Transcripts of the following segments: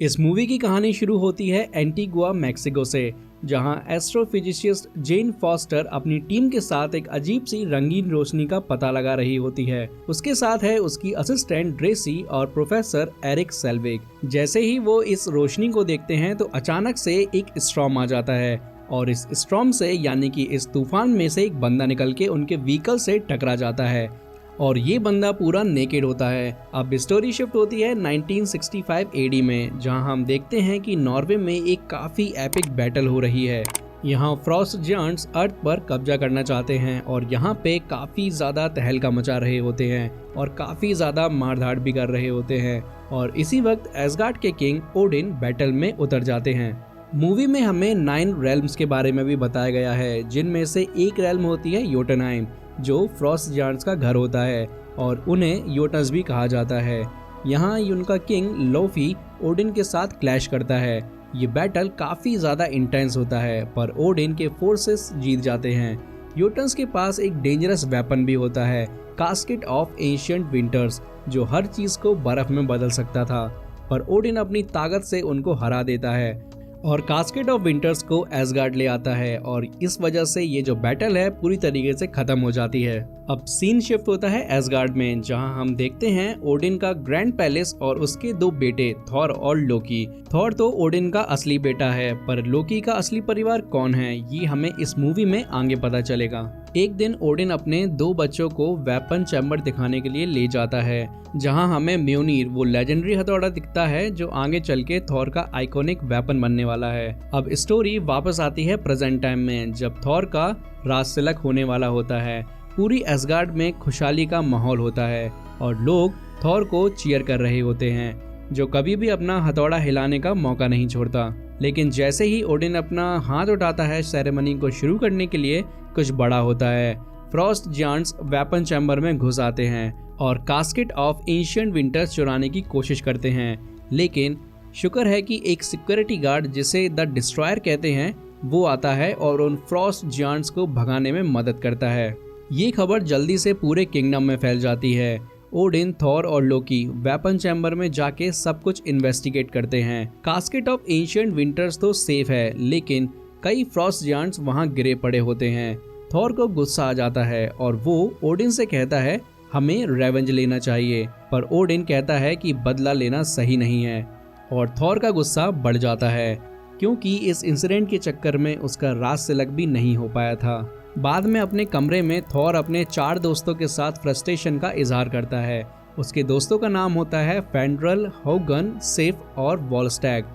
इस मूवी की कहानी शुरू होती है एंटीगुआ मैक्सिको से, जहां एस्ट्रोफिजिसिस्ट जेन फॉस्टर अपनी टीम के साथ एक अजीब सी रंगीन रोशनी का पता लगा रही होती है। उसके साथ है उसकी असिस्टेंट ड्रेसी और प्रोफेसर एरिक सेल्विक। जैसे ही वो इस रोशनी को देखते हैं तो अचानक से एक स्टॉर्म आ जाता है और इस स्टॉर्म से यानी कि इस तूफान में से एक बंदा निकल के उनके व्हीकल से टकरा जाता है और ये बंदा पूरा नेकेड होता है। अब स्टोरी शिफ्ट होती है 1965 एडी में, जहां हम देखते हैं कि नॉर्वे में एक काफी एपिक बैटल हो रही है। यहाँ फ्रॉस्ट जायंट्स अर्थ पर कब्जा करना चाहते हैं और यहाँ पे काफी ज्यादा तहलका मचा रहे होते हैं और काफी ज्यादा मारधाड़ भी कर रहे होते हैं। और इसी वक्त एसगार्ड के किंग ओडिन बैटल में उतर जाते हैं। मूवी में हमें 9 रेल्म्स के बारे में भी बताया गया है, जिनमें से एक रेल्म होती है योटनहाइम, जो फ्रॉस्ट जायंट्स का घर होता है और उन्हें योटस भी कहा जाता है। यहाँ उनका किंग लोफी ओडिन के साथ क्लैश करता है। ये बैटल काफी ज्यादा इंटेंस होता है पर ओडिन के फोर्सेस जीत जाते हैं। योटस के पास एक डेंजरस वेपन भी होता है, कास्केट ऑफ एंशिएंट विंटर्स, जो हर चीज को बर्फ में बदल सकता था, पर ओडिन अपनी ताकत से उनको हरा देता है और कास्केट ऑफ विंटर्स को एसगार्ड ले आता है और इस वजह से ये जो बैटल है पूरी तरीके से खत्म हो जाती है। अब सीन शिफ्ट होता है एसगार्ड में, जहां हम देखते हैं ओडिन का ग्रैंड पैलेस और उसके 2 बेटे थॉर और लोकी। थॉर तो ओडिन का असली बेटा है, पर लोकी का असली परिवार कौन है ये हमें इस मूवी में आगे पता चलेगा। एक दिन ओडिन अपने 2 बच्चों को वेपन चैम्बर दिखाने के लिए ले जाता है, जहां हमें म्योनीर वो लेजेंडरी हथौड़ा दिखता है जो आगे चल के थॉर का आइकॉनिक वेपन बनने वाला है। अब स्टोरी वापस आती है प्रेजेंट टाइम में, जब थॉर का राजतिलक होने वाला होता है। पूरी एसगार्ड में खुशहाली का माहौल होता है और लोग थॉर को चीयर कर रहे होते हैं, जो कभी भी अपना हथौड़ा हिलाने का मौका नहीं छोड़ता। लेकिन जैसे ही ओडिन अपना हाथ उठाता है सेरेमनी को शुरू करने के लिए, कुछ बड़ा होता है। फ्रॉस्ट जायंट्स वेपन चैम्बर में घुस आते हैं और कास्केट ऑफ एंशिएंट विंटर्स चुराने की कोशिश करते हैं, लेकिन शुक्र है कि एक सिक्योरिटी गार्ड, जिसे द डिस्ट्रॉयर कहते हैं, वो आता है और उन फ्रॉस्ट जायंट्स को भगाने में मदद करता है। ये खबर जल्दी से पूरे किंगडम में फैल जाती है। ओडिन, थॉर और लोकी वेपन चैम्बर में जाके सब कुछ इन्वेस्टिगेट करते हैं। कास्केट ऑफ एंशिएंट विंटर्स तो सेफ है, लेकिन कई फ्रॉस्ट जायंट्स वहाँ गिरे पड़े होते हैं। थॉर को गुस्सा आ जाता है और वो ओडिन से कहता है हमें रेवेंज लेना चाहिए, पर ओडिन कहता है कि बदला लेना सही नहीं है और थॉर का गुस्सा बढ़ जाता है क्योंकि इस इंसिडेंट के चक्कर में उसका राजतिलक भी नहीं हो पाया था। बाद में अपने कमरे में थॉर अपने 4 दोस्तों के साथ फ्रस्ट्रेशन का इजहार करता है। उसके दोस्तों का नाम होता है फेंड्रल, होगन, सिफ और वॉलस्टैग।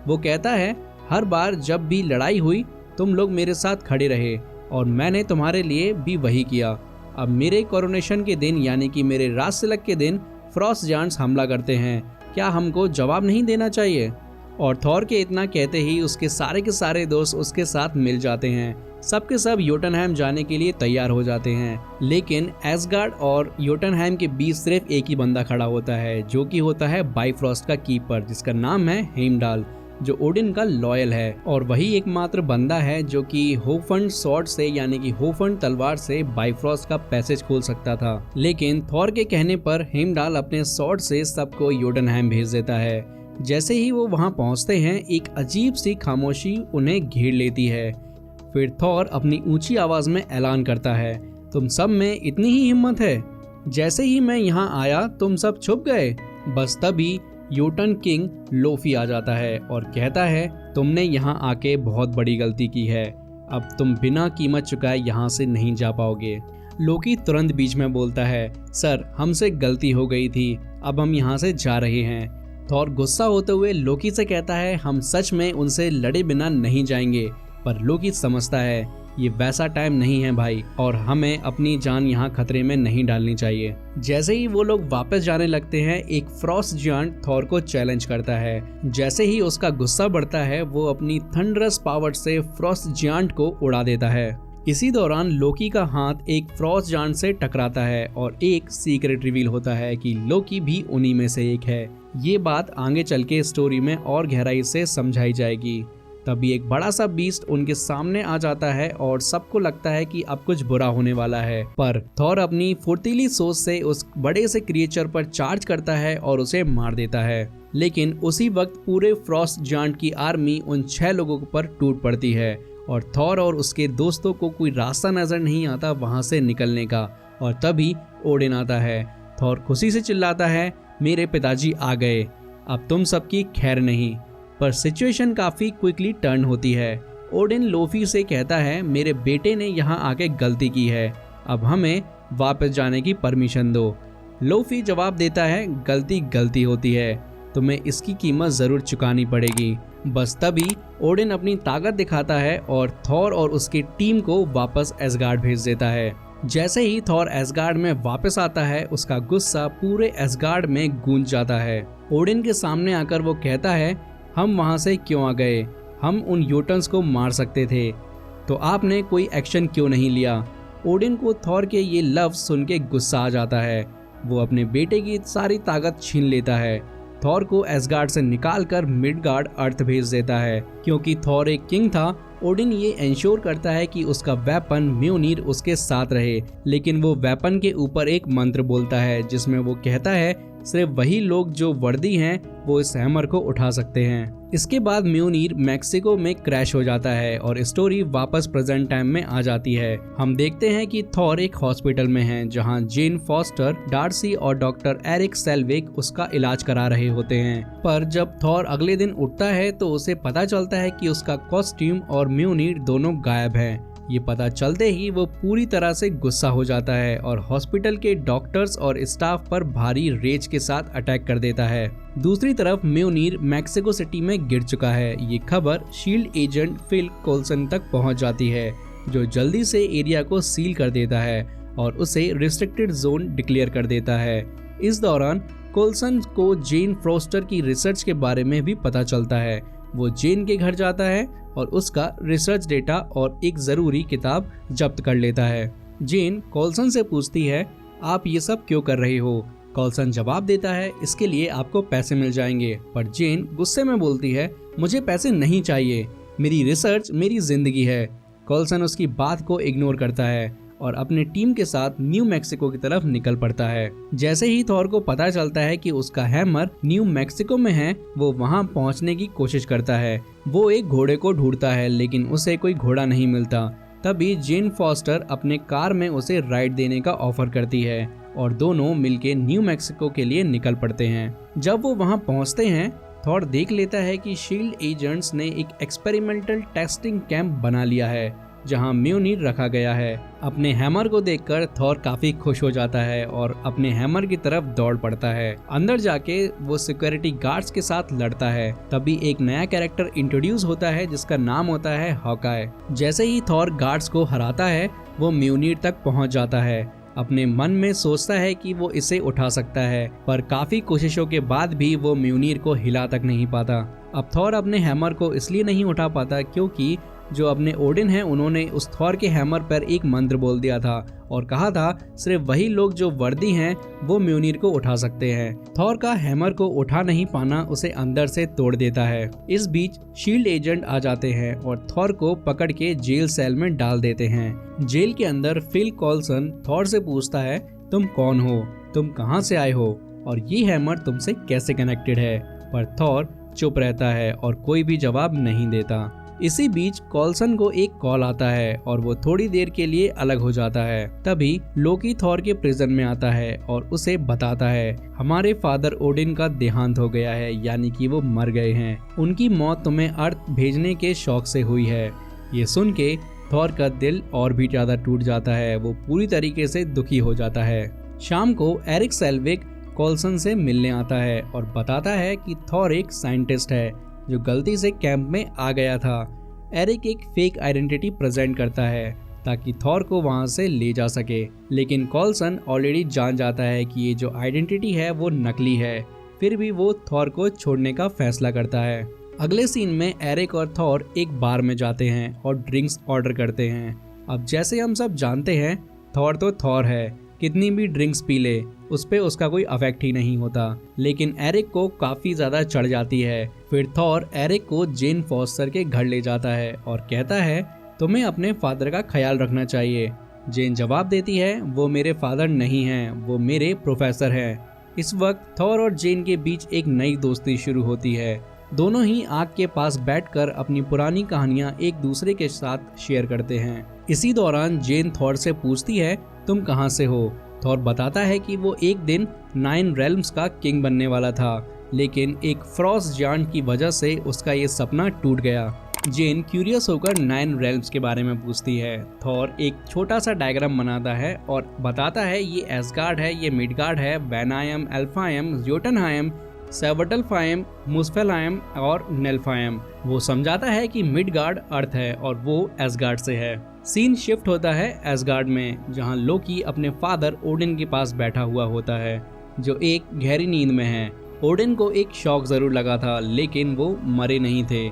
वो कहता है हर बार जब भी लड़ाई हुई तुम लोग मेरे साथ खड़े रहे और मैंने तुम्हारे लिए भी वही किया। अब मेरे कोरोनेशन के दिन यानी कि मेरे राजतिलक के दिन फ्रॉस्ट जायंट्स हमला करते हैं, क्या हमको जवाब नहीं देना चाहिए? और थॉर के इतना कहते ही उसके सारे के सारे दोस्त उसके साथ मिल जाते हैं। सबके सब योटनहाइम जाने के लिए तैयार हो जाते हैं, लेकिन एसगार्ड और योटनहाइम के बीच सिर्फ एक ही बंदा खड़ा होता है, जो कि होता है बाइफ्रॉस्ट का कीपर, जिसका नाम है हेमडाल, जो ओडिन का लॉयल है। और वही एकमात्र बंदा है जो कि होफंड स्वॉर्ड से यानी कि होफंड तलवार से बाइफ्रॉस्ट का पैसेज खोल सकता था। लेकिन थॉर के कहने पर हेमडाल अपने स्वॉर्ड से सबको योटनहाइम भेज देता है। जैसे ही वो वहां पहुंचते हैं, एक अजीब सी खामोशी उन्हें घेर लेती है। फिर थॉर अपनी ऊंची आवाज में ऐलान करता है, तुम सब में इतनी ही हिम्मत है? जैसे ही मैं यहाँ आया तुम सब छुप गए। बस तभी योटन किंग लोफी आ जाता है और कहता है तुमने यहाँ आके बहुत बड़ी गलती की है, अब तुम बिना कीमत चुकाए यहाँ से नहीं जा पाओगे। लोकी तुरंत बीच में बोलता है, सर हमसे गलती हो गई थी, अब हम यहाँ से जा रहे हैं। थॉर गुस्सा होते हुए लोकी से कहता है हम सच में उनसे लड़े बिना नहीं जाएंगे, पर लोकी समझता है ये वैसा टाइम नहीं है भाई और हमें अपनी जान यहाँ खतरे में नहीं डालनी चाहिए। जैसे ही वो लोग वापस जाने लगते हैं, एक फ्रॉस्ट जायंट थॉर को चैलेंज करता है। जैसे ही उसका गुस्सा बढ़ता है, वो अपनी थंडरस पावर से फ्रॉस्ट जायंट को उड़ा देता है। इसी दौरान लोकी का हाथ एक फ्रॉस्ट जायंट से टकराता है और एक सीक्रेट रिवील होता है कि लोकी भी उन्हीं में से एक है। ये बात आगे चल के स्टोरी में और गहराई से समझाई जाएगी। तभी एक बड़ा सा बीस्ट उनके सामने आ जाता है और सबको लगता है कि अब कुछ बुरा होने वाला है, पर थॉर अपनी फुर्तीली सोच से उस बड़े से क्रिएचर पर चार्ज करता है और उसे मार देता है। लेकिन उसी वक्त पूरे फ्रॉस्ट जायंट की आर्मी उन 6 लोगों पर टूट पड़ती है और थॉर और उसके दोस्तों को कोई रास्ता नजर नहीं आता वहां से निकलने का। और तभी ओडिन आता है। थॉर खुशी से चिल्लाता है, मेरे पिताजी आ गए, अब तुम सबकी खैर नहीं। पर सिचुएशन काफी क्विकली टर्न होती है। ओडिन लोफी से कहता है, मेरे बेटे ने यहाँ आके गलती की है, अब हमें वापस जाने की परमिशन दो। लोफी जवाब देता है, गलती गलती होती है, तुम्हें इसकी कीमत जरूर चुकानी पड़ेगी। बस तभी ओडिन अपनी ताकत दिखाता है और थॉर और उसकी टीम को वापस एसगार्ड भेज देता है। जैसे ही थॉर एसगार्ड में वापस आता है, उसका गुस्सा पूरे एसगार्ड में गूंज जाता है। ओडिन के सामने आकर वो कहता है, हम वहां से क्यों आ गए, हम उन यूटन्स को मार सकते थे, तो आपने कोई एक्शन क्यों नहीं लिया। ओडिन को थॉर के ये लफ्ज सुन के गुस्सा आ जाता है। वो अपने बेटे की सारी ताकत छीन लेता है। थॉर को एसगार्ड से निकालकर मिडगार्ड अर्थ भेज देता है। क्योंकि थॉर एक किंग था, ओडिन ये इंश्योर करता है कि उसका वेपन म्योनिर उसके साथ रहे, लेकिन वो वेपन के ऊपर एक मंत्र बोलता है जिसमें वो कहता है सिर्फ वही लोग जो वर्दी हैं वो इस हैमर को उठा सकते हैं। इसके बाद म्योनिर मैक्सिको में क्रैश हो जाता है और स्टोरी वापस प्रेजेंट टाइम में आ जाती है। हम देखते हैं कि थॉर एक हॉस्पिटल में है जहां जेन फॉस्टर, डार्सी और डॉक्टर एरिक सेल्विक उसका इलाज करा रहे होते हैं। पर जब थॉर अगले दिन उठता है तो उसे पता चलता है कि उसका कॉस्ट्यूम और म्योनिर दोनों गायब हैं। ये पता चलते ही वो पूरी तरह से गुस्सा हो जाता है और हॉस्पिटल के डॉक्टर्स और स्टाफ पर भारी रेज के साथ अटैक कर देता है। दूसरी तरफ म्योनिर मैक्सिको सिटी में गिर चुका है। ये खबर शील्ड एजेंट फिल कोल्सन तक पहुंच जाती है, जो जल्दी से एरिया को सील कर देता है और उसे रिस्ट्रिक्टेड जोन डिक्लेयर कर देता है। इस दौरान कोल्सन को जेन फ्रॉस्टर की रिसर्च के बारे में भी पता चलता है। वो जेन के घर जाता है और उसका रिसर्च डेटा और एक जरूरी किताब जब्त कर लेता है। जेन कोल्सन से पूछती है, आप ये सब क्यों कर रही हो। कोल्सन जवाब देता है, इसके लिए आपको पैसे मिल जाएंगे। पर जेन गुस्से में बोलती है, मुझे पैसे नहीं चाहिए, मेरी रिसर्च मेरी जिंदगी है। कोल्सन उसकी बात को इग्नोर करता है और अपने टीम के साथ न्यू मैक्सिको की तरफ निकल पड़ता है। जैसे ही थॉर को पता चलता है कि उसका हैमर न्यू मैक्सिको में है, वो वहां पहुंचने की कोशिश करता है। वो एक घोड़े को ढूंढता है लेकिन उसे कोई घोड़ा नहीं मिलता। तभी जेन फॉस्टर अपने कार में उसे राइड देने का ऑफर करती है और दोनों मिलके न्यू मैक्सिको के लिए निकल पड़ते हैं। जब वो वहां पहुंचते हैं, थॉर देख लेता है कि शील्ड एजेंट्स ने एक एक्सपेरिमेंटल टेस्टिंग कैंप बना लिया है जहां म्योनिर रखा गया है। अपने हैमर को देखकर थॉर काफी खुश हो जाता है और अपने हैमर की तरफ दौड़ पड़ता है। अंदर जाके वो सिक्योरिटी गार्ड्स के साथ लड़ता है। तभी एक नया कैरेक्टर इंट्रोड्यूस होता है जिसका नाम होता है हॉकाय। जैसे ही थॉर गार्ड्स को हराता है, वो म्योनिर तक पहुंच जाता है। अपने मन में सोचता है कि वो इसे उठा सकता है, पर काफी कोशिशों के बाद भी वो म्योनिर को हिला तक नहीं पाता। अब थॉर अपने हैमर को इसलिए नहीं उठा पाता क्योंकि जो अपने ओडिन हैं उन्होंने उस थॉर के हैमर पर एक मंत्र बोल दिया था और कहा था सिर्फ वही लोग जो वर्दी हैं वो म्योनिर को उठा सकते हैं। थॉर का हैमर को उठा नहीं पाना उसे अंदर से तोड़ देता है। इस बीच शील्ड एजेंट आ जाते हैं और थॉर को पकड़ के जेल सेल में डाल देते हैं। जेल के अंदर फिल कोल्सन थॉर से पूछता है, तुम कौन हो, तुम कहां से आए हो और ये हैमर तुमसे कैसे कनेक्टेड है। पर थॉर चुप रहता है और कोई भी जवाब नहीं देता। इसी बीच कोल्सन को एक कॉल आता है और वो थोड़ी देर के लिए अलग हो जाता है। तभी लोकी थॉर के प्रिजन में आता है और उसे बताता है, हमारे फादर ओडिन का देहांत हो गया है, यानी कि वो मर गए हैं। उनकी मौत तुम्हें अर्थ भेजने के शौक से हुई है। ये सुन के थॉर का दिल और भी ज्यादा टूट जाता है। वो पूरी तरीके से दुखी हो जाता है। शाम को एरिक सेल्विक कोल्सन से मिलने आता है और बताता है कि थॉर एक साइंटिस्ट है जो गलती से कैंप में आ गया था। एरिक एक फेक आइडेंटिटी प्रेजेंट करता है ताकि थॉर को वहां से ले जा सके, लेकिन कोल्सन ऑलरेडी जान जाता है कि ये जो आइडेंटिटी है वो नकली है। फिर भी वो थॉर को छोड़ने का फैसला करता है। अगले सीन में एरिक और थॉर एक बार में जाते हैं और ड्रिंक्स ऑर्डर करते हैं। अब जैसे हम सब जानते हैं, थॉर तो थॉर है, कितनी भी ड्रिंक्स पी ले उस पे उसका कोई अफेक्ट ही नहीं होता, लेकिन एरिक को काफी ज्यादा चढ़ जाती है। फिर थॉर एरिक को जेन फॉस्टर के घर ले जाता है और कहता है तुम्हें अपने फादर का ख्याल रखना चाहिए। जेन जवाब देती है वो मेरे फादर नहीं हैं, वो मेरे प्रोफेसर हैं। इस वक्त थॉर और जेन के बीच एक नई दोस्ती शुरू होती है। दोनों ही आग के पास बैठकर अपनी पुरानी कहानियां एक दूसरे के साथ शेयर करते हैं। इसी दौरान जेन थॉर से पूछती है तुम कहां से हो। थॉर बताता है कि वो एक दिन 9 रेल्म्स का किंग बनने वाला था, लेकिन एक फ्रॉस्ट जायंट की वजह से उसका ये सपना टूट गया। जेन क्यूरियस होकर 9 रेल्म्स के बारे में पूछती है। थॉर एक छोटा सा डायग्राम बनाता है और बताता है ये एसगार्ड है, ये मिडगार्ड है, वैनायम, एल्फायम, जोटनहाइम, सेवर्टलफाइम, मुस्फेलाइम और नेल्फाइम। वो समझाता है कि मिडगार्ड अर्थ है और वो एसगार्ड से है। सीन शिफ्ट होता है एसगार्ड में, जहां लोकी अपने फादर ओडिन के पास बैठा हुआ होता है, जो एक गहरी नींद में है। ओडिन को एक शॉक जरूर लगा था, लेकिन वो मरे नहीं थे।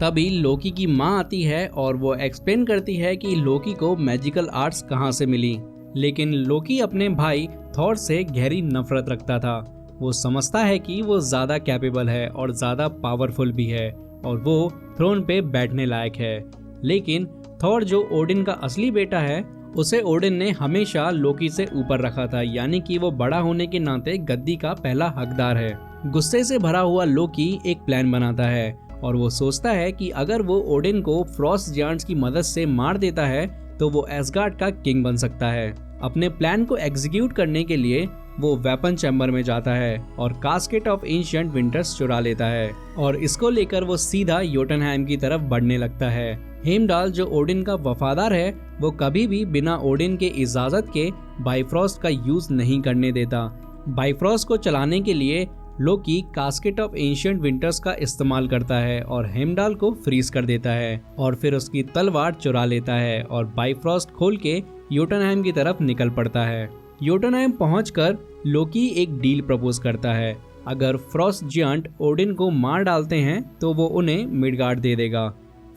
तभी लोकी की माँ आती है और वो एक्सप्लेन करती है कि लोकी को मैजिकल आर्ट्स कहाँ से मिली। लेकिन लोकी अपने भाई थॉर से गहरी नफरत रखता था। वो समझता है कि वो ज्यादा कैपेबल है और ज्यादा पावरफुल भी है और वो थ्रोन पे बैठने लायक है। लेकिन थॉर जो ओडिन का असली बेटा है, उसे ओडिन ने हमेशा लोकी से ऊपर रखा था, यानी कि वो बड़ा होने के नाते गद्दी का पहला हकदार है। गुस्से से भरा हुआ लोकी एक प्लान बनाता है और वो सोचता है कि अगर वो ओडिन को फ्रॉस्ट जायंट्स की मदद से मार देता है तो वो एसगार्ड का किंग बन सकता है। अपने प्लान को एग्जीक्यूट करने के लिए वो वेपन चैम्बर में जाता है और कास्केट ऑफ एंशिएंट विंटर्स चुरा लेता है और इसको लेकर वो सीधा योटनहाइम की तरफ बढ़ने लगता है। हेमडाल जो ओडिन का वफादार है, वो कभी भी बिना ओडिन के इजाजत के बाइफ्रॉस्ट का यूज नहीं करने देता। बाइफ्रॉस्ट को चलाने के लिए लोकी कास्केट ऑफ एंशिएंट विंटर्स का इस्तेमाल करता है और हेमडाल को फ्रीज कर देता है और फिर उसकी तलवार चुरा लेता है और बाइफ्रॉस्ट खोल के योटनहाइम की तरफ निकल पड़ता है। योटनहाइम पहुंचकर लोकी एक डील प्रपोज करता है। अगर फ्रॉस्ट जायंट ओडिन को मार डालते हैं तो वो उन्हें मिडगार्ड दे देगा।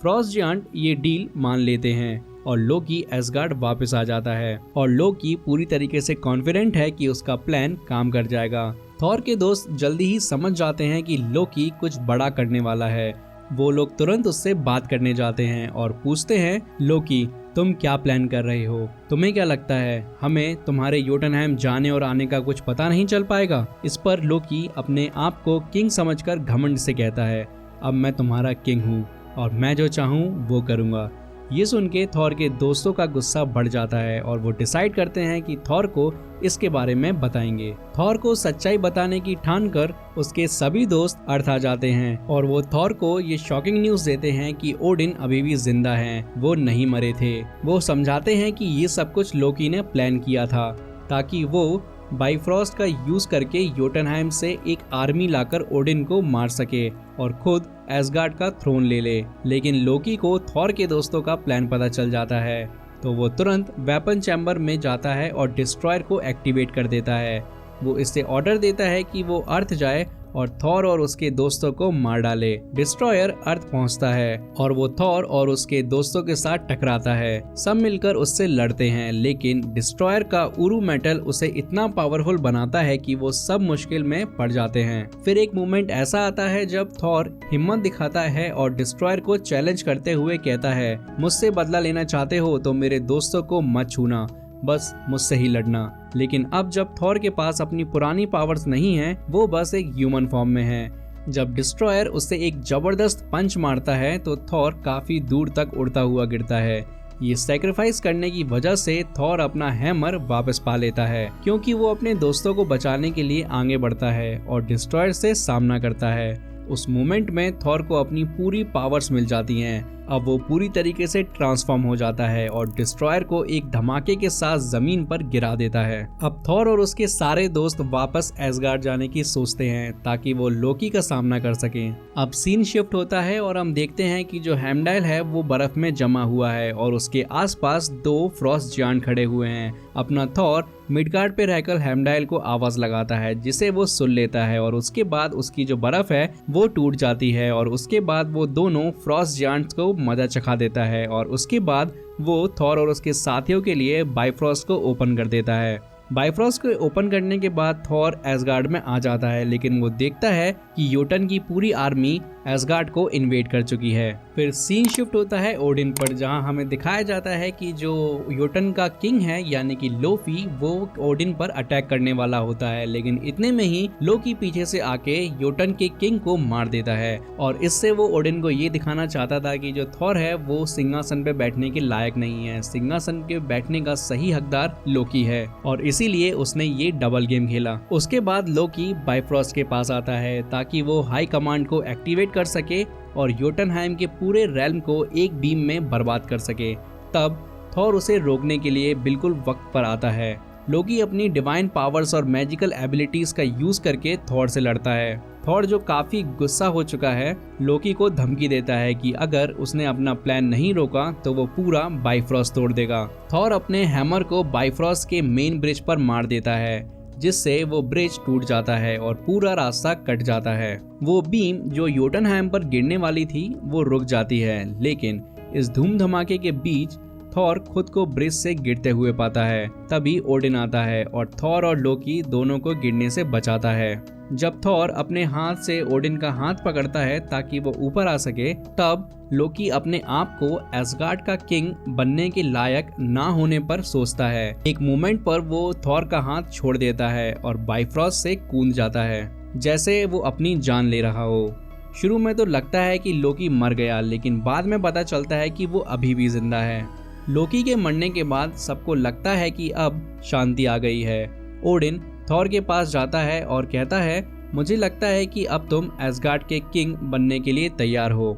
फ्रॉस्ट जायंट ये डील मान लेते हैं और लोकी एसगार्ड वापस आ जाता है और लोकी पूरी तरीके से कॉन्फिडेंट है कि उसका प्लान काम कर जाएगा। थॉर के दोस्त जल्दी ही समझ जाते हैं कि लोकी कुछ बड़ा करने वाला है। वो लोग तुरंत उससे बात करने जाते हैं और पूछते हैं लोकी तुम क्या प्लान कर रहे हो? तुम्हें क्या लगता है हमें तुम्हारे योटनहाइम जाने और आने का कुछ पता नहीं चल पाएगा? इस पर लोकी अपने आप को किंग समझकर घमंड से कहता है अब मैं तुम्हारा किंग हूँ और मैं जो चाहूँ वो करूँगा। ये सुन के थॉर के दोस्तों का गुस्सा बढ़ जाता है और वो डिसाइड करते हैं कि थॉर को इसके बारे में बताएंगे। थॉर को सच्चाई बताने की ठान कर उसके सभी दोस्त अर्थ आ जाते हैं और वो थॉर को ये शॉकिंग न्यूज देते हैं कि ओडिन अभी भी जिंदा हैं, वो नहीं मरे थे। वो समझाते हैं कि ये सब कुछ लोकी ने प्लान किया था ताकि वो बाइफ्रॉस्ट का यूज करके योटनहाइम से एक आर्मी लाकर ओडिन को मार सके और खुद एसगार्ड का थ्रोन ले ले। लेकिन लोकी को थॉर के दोस्तों का प्लान पता चल जाता है तो वो तुरंत वेपन चैम्बर में जाता है और डिस्ट्रॉयर को एक्टिवेट कर देता है। वो इससे ऑर्डर देता है कि वो अर्थ जाए और थॉर और उसके दोस्तों को मार डाले। डिस्ट्रॉयर अर्थ पहुंचता है और वो थॉर और उसके दोस्तों के साथ टकराता है। सब मिलकर उससे लड़ते हैं, लेकिन डिस्ट्रॉयर का उरू मेटल उसे इतना पावरफुल बनाता है कि वो सब मुश्किल में पड़ जाते हैं। फिर एक मोमेंट ऐसा आता है जब थॉर हिम्मत दिखाता है और डिस्ट्रॉयर को चैलेंज करते हुए कहता है मुझसे बदला लेना चाहते हो तो मेरे दोस्तों को मत छूना, बस मुझसे ही लड़ना। लेकिन अब जब थॉर के पास अपनी पुरानी पावर्स नहीं है, वो बस एक ह्यूमन फॉर्म में है। जब डिस्ट्रॉयर उससे एक जबरदस्त पंच मारता है तो थॉर काफी दूर तक उड़ता हुआ गिरता है। ये सैक्रिफाइस करने की वजह से थॉर अपना हैमर वापस पा लेता है, क्योंकि वो अपने दोस्तों को बचाने के लिए आगे बढ़ता है और डिस्ट्रॉयर से सामना करता है। उस मोमेंट में थॉर को अपनी पूरी पावर्स मिल जाती हैं। अब वो पूरी तरीके से ट्रांसफॉर्म हो जाता है और डिस्ट्रॉयर को एक धमाके के साथ जमीन पर गिरा देता है। अब थॉर और उसके सारे दोस्त वापस एसगार्ड जाने की सोचते हैं ताकि वो लोकी का सामना कर सकें। अब सीन शिफ्ट होता है और हम देखते हैं कि जो हेमडाल है वो बर्फ में जमा हुआ है और उसके आसपास 2 फ्रॉस्ट जायंट खड़े हुए हैं। अपना थॉर मिडगार्ड पे रहकर हेमडाल को आवाज लगाता है जिसे वो सुन लेता है और उसके बाद उसकी जो बर्फ है वो टूट जाती है और उसके बाद वो दोनों फ्रॉस्ट जायंट्स को मजा चखा देता है और उसके बाद वो थॉर और उसके साथियों के लिए बाइफ्रॉस्ट को ओपन कर देता है। बाइफ्रॉस्ट को ओपन करने के बाद थॉर एसगार्ड में आ जाता है, लेकिन वो देखता है कि योटन की पूरी आर्मी एसगार्ड को इन्वेड कर चुकी है। फिर सीन शिफ्ट होता है ओडिन पर, जहां हमें दिखाया जाता है कि जो योटन का किंग है यानी कि लोकी, वो ओडिन पर अटैक करने वाला होता है, लेकिन इतने में ही लोकी पीछे से आके योटन के किंग को मार देता है। और इससे वो ओडिन को ये दिखाना चाहता था कि जो थॉर है वो सिंहासन पे बैठने के लायक नहीं है, सिंहासन के बैठने का सही हकदार लोकी है, और इसीलिए उसने ये डबल गेम खेला। उसके बाद लोकी बाइफ्रॉस्ट के पास आता है ताकि वो हाई कमांड को एक्टिवेट कर सके और योटनहाइम के पूरे रेल्म को एक बीम में बर्बाद कर सके। तब थॉर उसे रोकने के लिए बिल्कुल वक्त पर आता है। लोकी अपनी डिवाइन पावर्स और मैजिकल एबिलिटीज का यूज करके थॉर से लड़ता है। थॉर, जो काफी गुस्सा हो चुका है, लोकी को धमकी देता है कि अगर उसने अपना प्लान नहीं रोका तो वो पूरा बाइफ्रॉस्ट तोड़ देगा। थॉर अपने हैमर को बाइफ्रॉस्ट के मेन ब्रिज पर मार देता है, जिससे वो ब्रिज टूट जाता है और पूरा रास्ता कट जाता है। वो बीम जो योटनहाइम पर गिरने वाली थी वो रुक जाती है, लेकिन इस धूम धमाके के बीच थॉर खुद को ब्रिज से गिरते हुए पाता है। तभी ओडिन आता है और थॉर और लोकी दोनों को गिरने से बचाता है। जब थॉर अपने हाथ से ओडिन का हाथ पकड़ता है ताकि वो ऊपर आ सके, तब लोकी अपने आप को एसगार्ड का किंग बनने के लायक ना होने पर सोचता है। एक मोमेंट पर वो थॉर का हाथ छोड़ देता है और बाइफ्रॉस्ट से कूद जाता है, जैसे वो अपनी जान ले रहा हो। शुरू में तो लगता है कि लोकी मर गया, लेकिन बाद में पता चलता है कि वो अभी भी जिंदा है। लोकी के मरने के बाद सबको लगता है कि अब शांति आ गई है। ओडिन थॉर के पास जाता है और कहता है, मुझे लगता है कि अब तुम एसगार्ड के किंग बनने के लिए तैयार हो।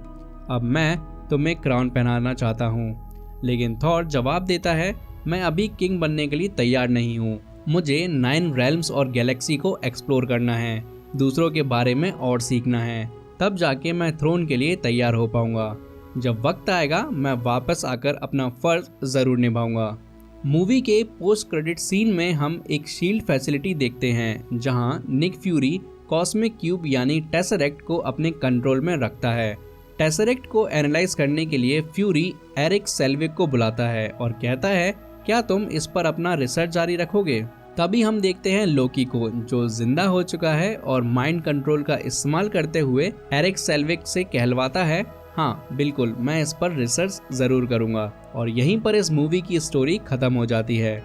अब मैं तुम्हें क्राउन पहनाना चाहता हूँ। लेकिन थॉर जवाब देता है, मैं अभी किंग बनने के लिए तैयार नहीं हूँ। मुझे 9 रेल्म्स और गैलेक्सी को एक्सप्लोर करना है, दूसरों के बारे में और सीखना है, तब जाके मैं थ्रोन के लिए तैयार हो पाऊंगा। जब वक्त आएगा मैं वापस आकर अपना फर्ज जरूर निभाऊंगा। मूवी के पोस्ट क्रेडिट सीन में हम एक शील्ड फैसिलिटी देखते हैं, जहां निक फ्यूरी कॉस्मिक क्यूब यानी टेसरेक्ट को अपने कंट्रोल में रखता है। टेसरेक्ट को एनालाइज करने के लिए फ्यूरी एरिक सेल्विक को बुलाता है और कहता है, क्या तुम इस पर अपना रिसर्च जारी रखोगे? तभी हम देखते हैं लोकी को, जो जिंदा हो चुका है और माइंड कंट्रोल का इस्तेमाल करते हुए एरिक सेल्विक से कहलवाता है, हाँ बिल्कुल, मैं इस पर रिसर्च जरूर करूंगा। और यहीं पर इस मूवी की स्टोरी खत्म हो जाती है।